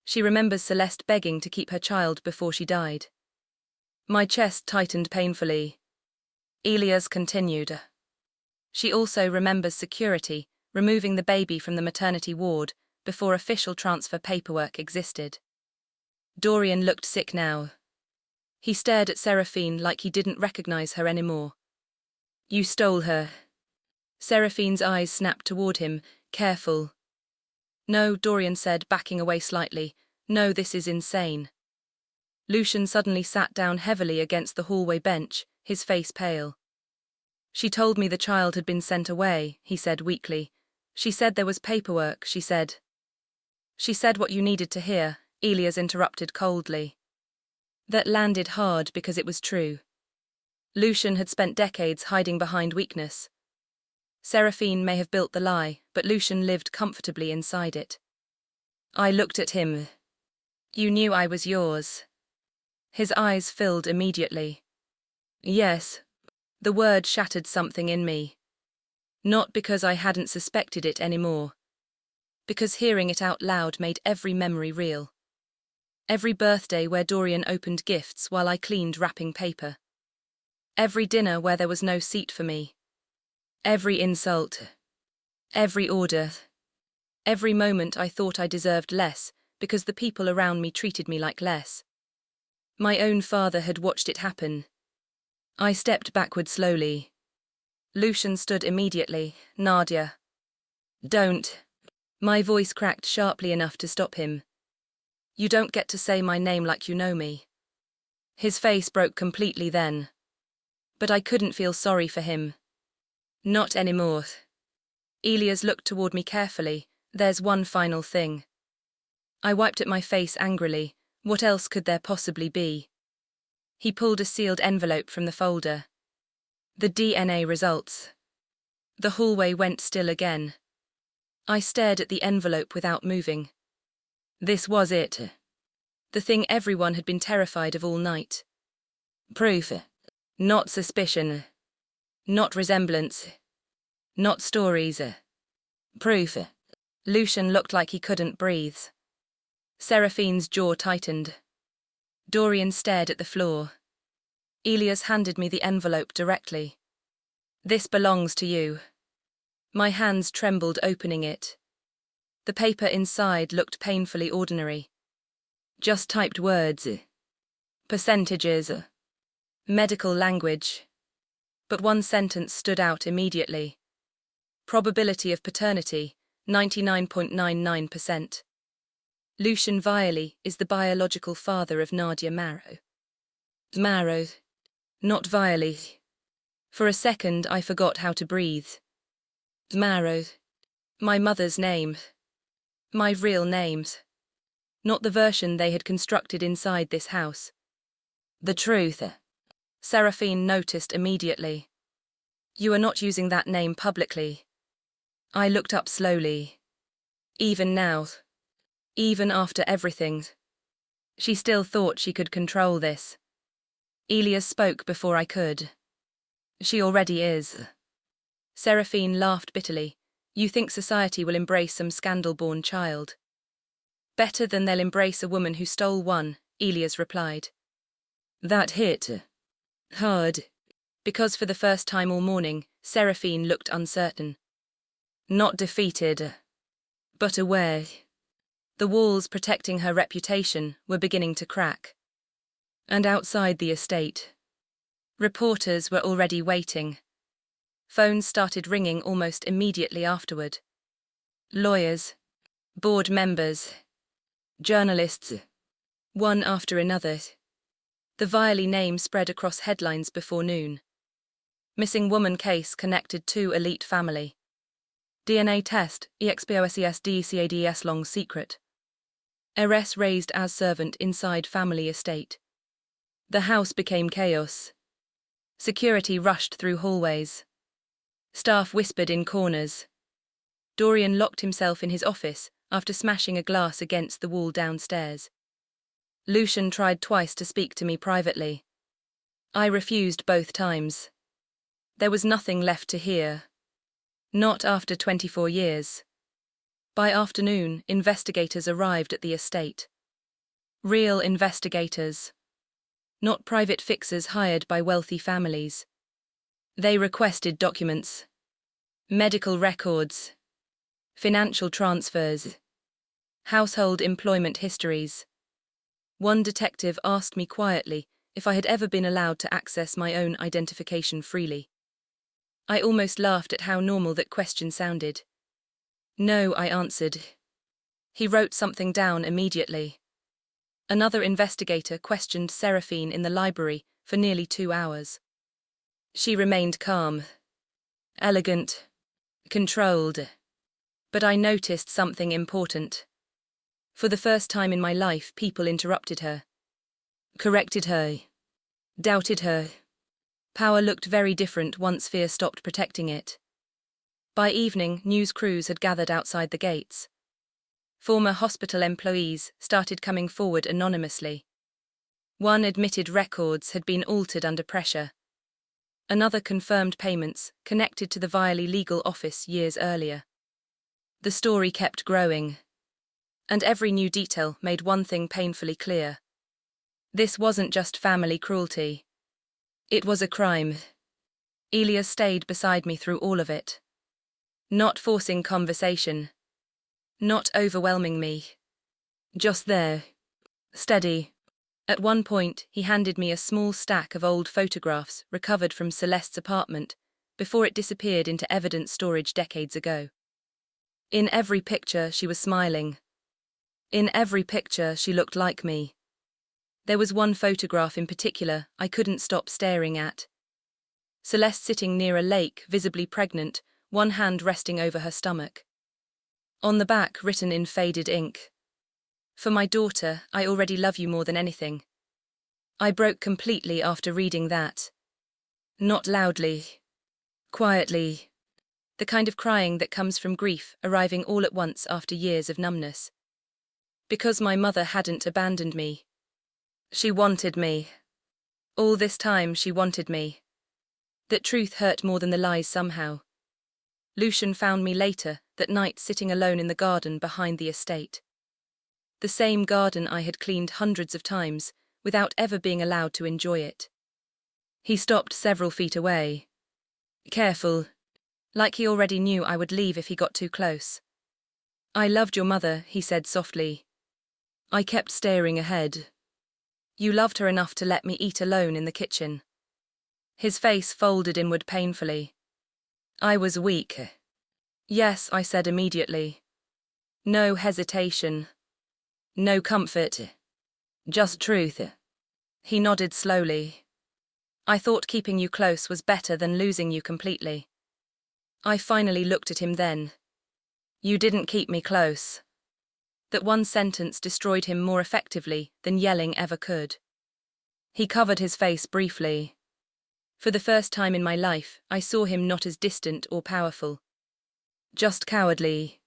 She remembers Celeste begging to keep her child before she died. My chest tightened painfully. Elias continued. She also remembers security, removing the baby from the maternity ward before official transfer paperwork existed. Dorian looked sick now. He stared at Seraphine like he didn't recognize her anymore. You stole her. Seraphine's eyes snapped toward him, careful. No, Dorian said, backing away slightly. No, this is insane. Lucian suddenly sat down heavily against the hallway bench, his face pale. She told me the child had been sent away, he said weakly. She said there was paperwork, she said. She said what you needed to hear, Elias interrupted coldly. That landed hard because it was true. Lucian had spent decades hiding behind weakness. Seraphine may have built the lie, but Lucian lived comfortably inside it. I looked at him. You knew I was yours. His eyes filled immediately. Yes. The word shattered something in me. Not because I hadn't suspected it anymore. Because hearing it out loud made every memory real. Every birthday where Dorian opened gifts while I cleaned wrapping paper. Every dinner where there was no seat for me. Every insult. Every order. Every moment I thought I deserved less because the people around me treated me like less. My own father had watched it happen. I stepped backward slowly. Lucian stood immediately. Nadia. Don't. My voice cracked sharply enough to stop him. You don't get to say my name like you know me. His face broke completely then. But I couldn't feel sorry for him. Not anymore. Elias looked toward me carefully. There's one final thing. I wiped at my face angrily. What else could there possibly be? He pulled a sealed envelope from the folder. The DNA results. The hallway went still again. I stared at the envelope without moving. This was it. The thing everyone had been terrified of all night. Proof. Not suspicion. Not resemblance. Not stories. Proof. Lucian looked like he couldn't breathe. Seraphine's jaw tightened. Dorian stared at the floor. Elias handed me the envelope directly. This belongs to you. My hands trembled opening it. The paper inside looked painfully ordinary. Just typed words. Percentages. Medical language. But one sentence stood out immediately. Probability of paternity, 99.99%. Lucian Violi is the biological father of Nadia Marrow. Marrow, not Violi. For a second I forgot how to breathe. Marrow. My mother's name. My real names. Not the version they had constructed inside this house. The truth. Seraphine noticed immediately. You are not using that name publicly. I looked up slowly. Even now. Even after everything. She still thought she could control this. Elias spoke before I could. She already is. Seraphine laughed bitterly. You think society will embrace some scandal-born child? Better than they'll embrace a woman who stole one, Elias replied. That hit hard, because for the first time all morning, Seraphine looked uncertain. Not defeated, but aware. The walls protecting her reputation were beginning to crack. And outside the estate, reporters were already waiting. Phones started ringing almost immediately afterward. Lawyers, board members, journalists, one after another. The Violi name spread across headlines before noon. Missing woman case connected to elite family. DNA test, EXPOSESDCADS long secret. Heiress raised as servant inside family estate. The house became chaos. Security rushed through hallways. Staff whispered in corners. Dorian locked himself in his office after smashing a glass against the wall downstairs. Lucian tried twice to speak to me privately. I refused both times. There was nothing left to hear. Not after 24 years. By afternoon, investigators arrived at the estate. Real investigators. Not private fixers hired by wealthy families. They requested documents. Medical records. Financial transfers. Household employment histories. One detective asked me quietly if I had ever been allowed to access my own identification freely. I almost laughed at how normal that question sounded. No, I answered. He wrote something down immediately. Another investigator questioned Seraphine in the library for nearly 2 hours. She remained calm, elegant, controlled. But I noticed something important. For the first time in my life, people interrupted her. Corrected her. Doubted her. Power looked very different once fear stopped protecting it. By evening, news crews had gathered outside the gates. Former hospital employees started coming forward anonymously. One admitted records had been altered under pressure. Another confirmed payments connected to the Violi legal office years earlier. The story kept growing. And every new detail made one thing painfully clear. This wasn't just family cruelty. It was a crime. Elias stayed beside me through all of it. Not forcing conversation. Not overwhelming me. Just there. Steady. At one point, he handed me a small stack of old photographs recovered from Celeste's apartment before it disappeared into evidence storage decades ago. In every picture, she was smiling. In every picture, she looked like me. There was one photograph in particular I couldn't stop staring at. Celeste sitting near a lake, visibly pregnant, one hand resting over her stomach. On the back, written in faded ink. For my daughter, I already love you more than anything. I broke completely after reading that. Not loudly. Quietly. The kind of crying that comes from grief arriving all at once after years of numbness. Because my mother hadn't abandoned me. She wanted me. All this time she wanted me. That truth hurt more than the lies somehow. Lucian found me later, that night sitting alone in the garden behind the estate. The same garden I had cleaned hundreds of times, without ever being allowed to enjoy it. He stopped several feet away. Careful. Like he already knew I would leave if he got too close. I loved your mother, he said softly. I kept staring ahead. You loved her enough to let me eat alone in the kitchen. His face folded inward painfully. I was weak. Yes, I said immediately. No hesitation. No comfort. Just truth. He nodded slowly. I thought keeping you close was better than losing you completely. I finally looked at him then. You didn't keep me close. That one sentence destroyed him more effectively than yelling ever could. He covered his face briefly. For the first time in my life, I saw him not as distant or powerful. Just cowardly.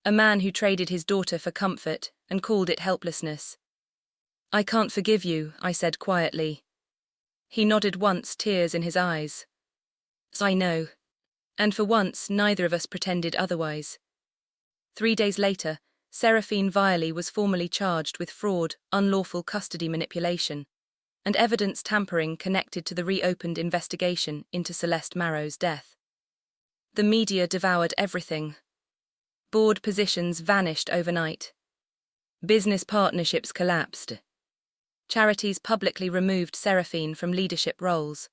A man who traded his daughter for comfort and called it helplessness. I can't forgive you, I said quietly. He nodded once, tears in his eyes. I know. And for once, neither of us pretended otherwise. 3 days later, Seraphine Viley was formally charged with fraud, unlawful custody manipulation, and evidence tampering connected to the reopened investigation into Celeste Marrow's death. The media devoured everything. Board positions vanished overnight. Business partnerships collapsed. Charities publicly removed Seraphine from leadership roles.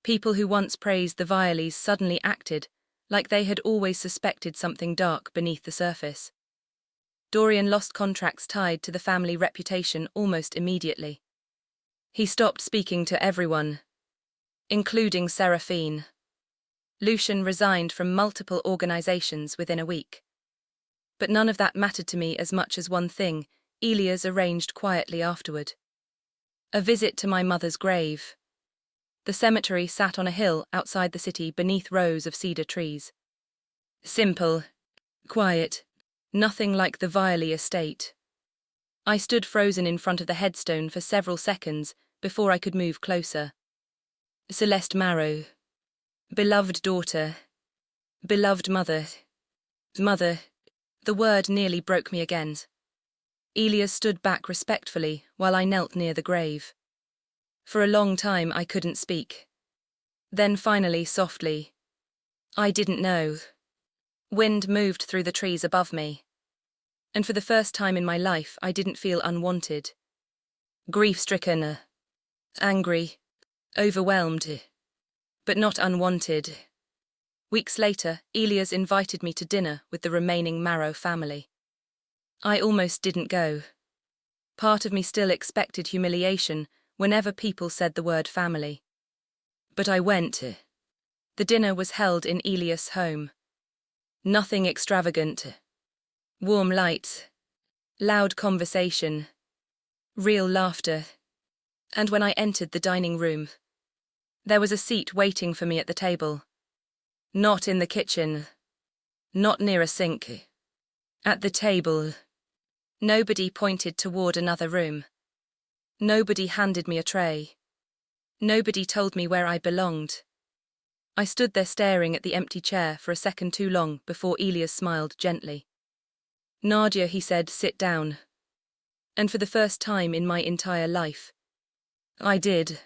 People who once praised the Vileys suddenly acted like they had always suspected something dark beneath the surface. Dorian lost contracts tied to the family reputation almost immediately. He stopped speaking to everyone, including Seraphine. Lucian resigned from multiple organizations within a week. But none of that mattered to me as much as one thing Elias arranged quietly afterward. A visit to my mother's grave. The cemetery sat on a hill outside the city beneath rows of cedar trees. Simple, quiet, nothing like the Viley estate. I stood frozen in front of the headstone for several seconds before I could move closer. Celeste Marrow. Beloved daughter. Beloved mother. Mother. The word nearly broke me again. Elias stood back respectfully while I knelt near the grave. For a long time I couldn't speak. Then finally, softly. I didn't know. Wind moved through the trees above me. And for the first time in my life I didn't feel unwanted. Grief-stricken. Angry. Overwhelmed. But not unwanted. Weeks later, Elias invited me to dinner with the remaining Marrow family. I almost didn't go. Part of me still expected humiliation whenever people said the word family. But I went. The dinner was held in Elias' home. Nothing extravagant. Warm lights. Loud conversation. Real laughter. And when I entered the dining room, there was a seat waiting for me at the table. Not in the kitchen. Not near a sink. At the table. Nobody pointed toward another room. Nobody handed me a tray. Nobody told me where I belonged. I stood there staring at the empty chair for a second too long before Elias smiled gently. Nadia, he said, sit down. And for the first time in my entire life, I did.